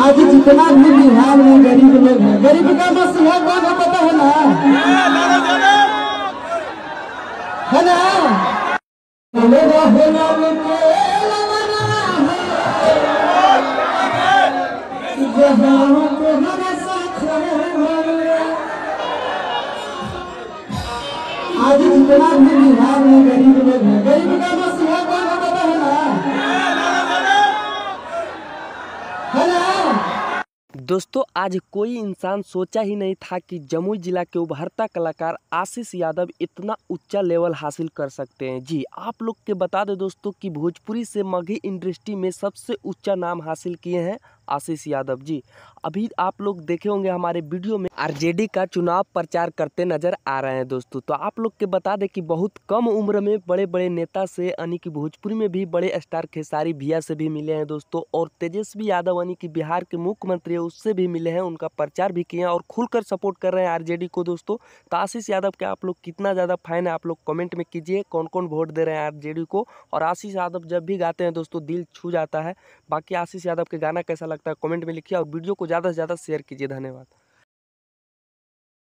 आज जितना भी बिहार में गरीब लोग हैं, गरीब का मसीहा कौन है पता है ना? है ना? आज जितना भी बिहार में गरीब लोग हैं, गरीब का मसीहा कौन है पता है ना? है ना? दोस्तों आज कोई इंसान सोचा ही नहीं था कि जमुई जिला के उभरता कलाकार आशीष यादव इतना ऊंचा लेवल हासिल कर सकते हैं। जी आप लोग के बता दें दोस्तों कि भोजपुरी से मगही इंडस्ट्री में सबसे ऊंचा नाम हासिल किए हैं आशीष यादव जी। अभी आप लोग देखे होंगे हमारे वीडियो में आरजेडी का चुनाव प्रचार करते नजर आ रहे हैं दोस्तों। तो आप लोग के बता दें कि बहुत कम उम्र में बड़े बड़े नेता से यानी कि भोजपुरी में भी बड़े स्टार खेसारी भैया से भी मिले हैं दोस्तों, और तेजस्वी यादव यानी कि बिहार के मुख्यमंत्री है उससे भी मिले हैं, उनका प्रचार भी किए हैं और खुलकर सपोर्ट कर रहे हैं आरजेडी को दोस्तों। तो आशीष यादव के आप लोग कितना ज़्यादा फैन है आप लोग कमेंट में कीजिए, कौन कौन वोट दे रहे हैं आरजेडी को। और आशीष यादव जब भी गाते हैं दोस्तों दिल छू जाता है। बाकी आशीष यादव के गाना कैसा लगता है कमेंट में लिखिए और वीडियो को ज़्यादा से ज़्यादा शेयर कीजिए। धन्यवाद।